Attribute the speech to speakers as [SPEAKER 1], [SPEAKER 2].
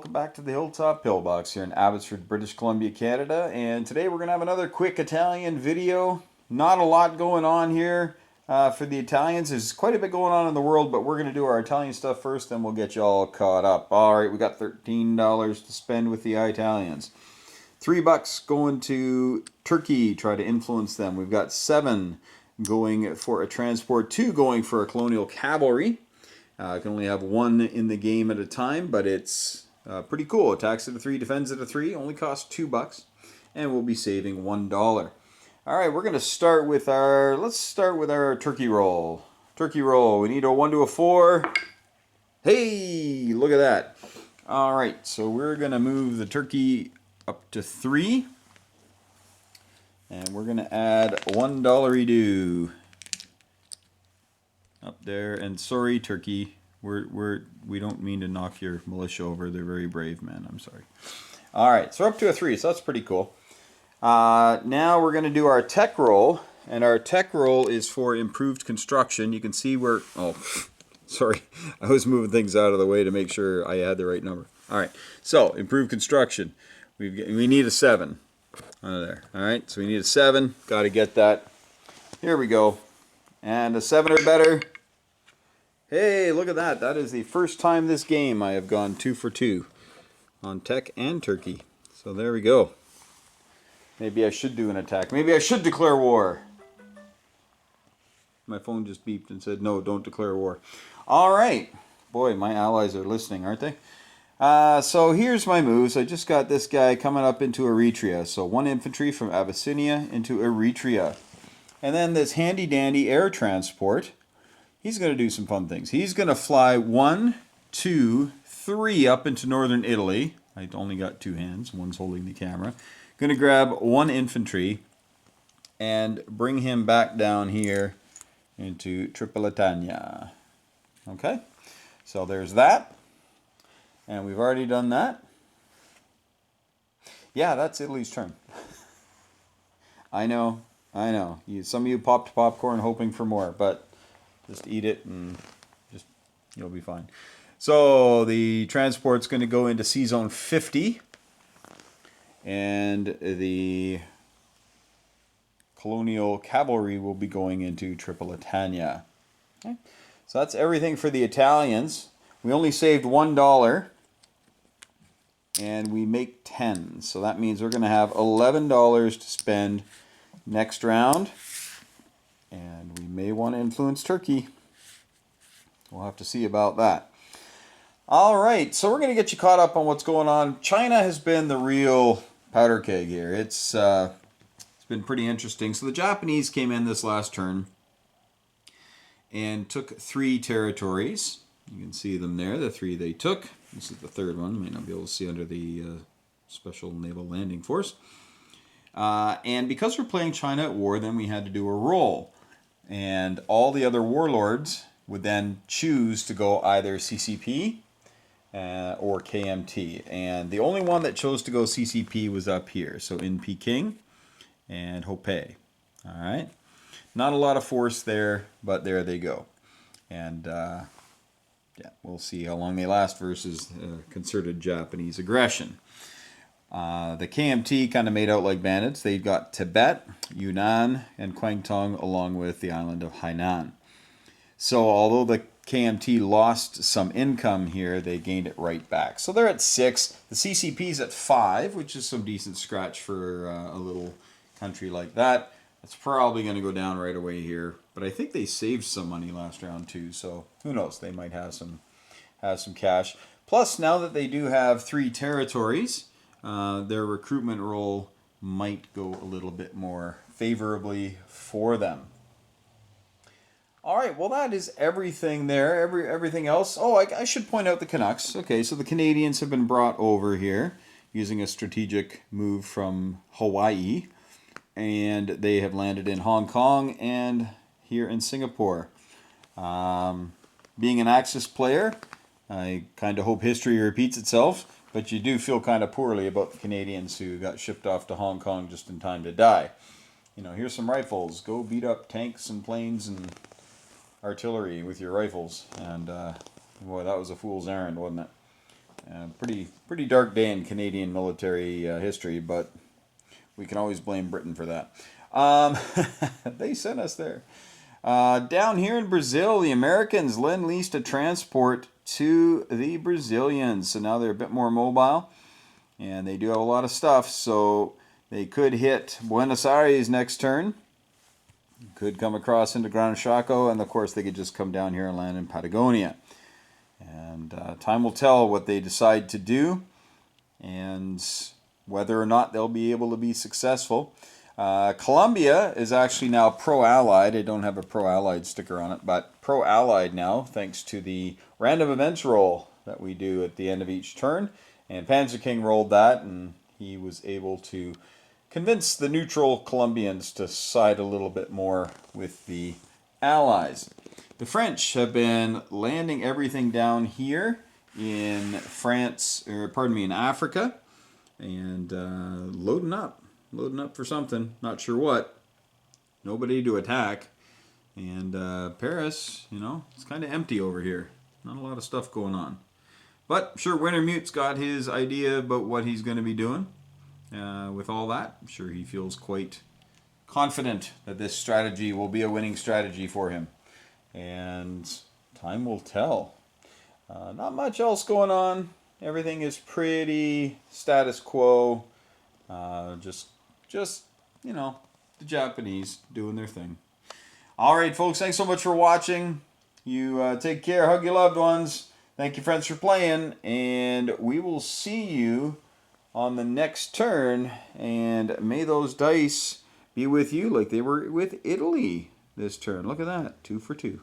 [SPEAKER 1] welcome back to the Hilltop Pillbox here in Abbotsford, British Columbia, Canada. And today we're going to have another quick Italian video. Not a lot going on here for the Italians. There's quite a bit going on in the world, but we're going to do our Italian stuff first, then we'll get you all caught up. All right, we got $13 to spend with the Italians. $3 going to Turkey, try to influence them. We've got 7 going for a transport, 2 going for a colonial cavalry. I can only have 1 in the game at a time, but it's pretty cool. Attacks at a 3, defends at a 3, only costs $2, and we'll be saving $1. All right, we're going to start with let's start with our turkey roll. Turkey roll, we need a 1 to a 4. Hey, look at that. All right, so we're going to move the turkey up to 3, and we're going to add $1 up there. And sorry, turkey, we don't mean to knock your militia over. They're very brave men. I'm sorry. All right, so we're up to a 3, so that's pretty cool. Now we're going to do our tech roll, and our tech roll is for improved construction. You can see where, oh, sorry, I was moving things out of the way to make sure I had the right number. All right, so improved construction. We need a 7 under there. All right, so we need a 7. Got to get that. Here we go. And a 7 or better. Hey, look at that. That is the first time this game I have gone 2 for 2 on tech and turkey. So there we go. Maybe I should do an attack. Maybe I should declare war. My phone just beeped and said, no, don't declare war. All right. Boy, my allies are listening, aren't they? So here's my moves. I just got this guy coming up into Eritrea. So 1 infantry from Abyssinia into Eritrea. And then this handy dandy air transport. He's going to do some fun things. He's going to fly 1, 2, 3 up into northern Italy. I only got 2 hands. One's holding the camera. Going to grab 1 infantry and bring him back down here into Tripolitania. Okay, so there's that. And we've already done that. Yeah, that's Italy's turn. I know. Some of you popped popcorn hoping for more, but just eat it and you'll be fine. So the transport's going to go into C Zone 50. And the colonial cavalry will be going into Tripolitania. Okay. So that's everything for the Italians. We only saved $1. And we make 10. So that means we're going to have $11 to spend next round. And we may want to influence Turkey. We'll have to see about that. All right, so we're going to get you caught up on what's going on. China has been the real powder keg here. It's been pretty interesting. So the Japanese came in this last turn and took 3 territories. You can see them there, the 3 they took. This is the 3rd one. You may not be able to see under the Special Naval Landing Force. And because we're playing China at war, then we had to do a roll. And all the other warlords would then choose to go either CCP or KMT. And the only one that chose to go CCP was up here. So in Peking and Hopei. All right. Not a lot of force there, but there they go. And yeah, we'll see how long they last versus concerted Japanese aggression. The KMT kind of made out like bandits. They've got Tibet, Yunnan, and Kwangtung, along with the island of Hainan. So although the KMT lost some income here, they gained it right back. So they're at 6. The CCP's at 5, which is some decent scratch for a little country like that. It's probably going to go down right away here. But I think they saved some money last round too. So who knows? They might have some cash. Plus, now that they do have 3 territories, their recruitment roll might go a little bit more favorably for them. All right, well, that is everything there. Everything else. Oh, I should point out the Canucks. Okay, so the Canadians have been brought over here using a strategic move from Hawaii, and they have landed in Hong Kong and here in Singapore. Being an Axis player, I kind of hope history repeats itself. But you do feel kind of poorly about the Canadians who got shipped off to Hong Kong just in time to die. You know, here's some rifles. Go beat up tanks and planes and artillery with your rifles. And boy, that was a fool's errand, wasn't it? Pretty dark day in Canadian military history, but we can always blame Britain for that. They sent us there. Down here in Brazil, the Americans lend-leased a transport to the Brazilians. So now they're a bit more mobile, and they do have a lot of stuff. So they could hit Buenos Aires next turn. Could come across into Gran Chaco, and of course they could just come down here and land in Patagonia. And time will tell what they decide to do, and whether or not they'll be able to be successful. Colombia is actually now pro-allied. I don't have a pro-allied sticker on it, but pro-allied now, thanks to the random events roll that we do at the end of each turn. And Panzer King rolled that, and he was able to convince the neutral Colombians to side a little bit more with the Allies. The French have been landing everything down here in France, or pardon me, in Africa, and loading up for something. Not sure what. Nobody to attack, and Paris, you know, it's kind of empty over here. Not a lot of stuff going on. But sure, Wintermute's got his idea about what he's going to be doing. With all that, I'm sure he feels quite confident that this strategy will be a winning strategy for him. And time will tell. Not much else going on. Everything is pretty status quo. Just you know, the Japanese doing their thing. All right, folks, thanks so much for watching. You take care, hug your loved ones. Thank you, friends, for playing, and we will see you on the next turn, and may those dice be with you like they were with Italy this turn. Look at that, 2 for 2.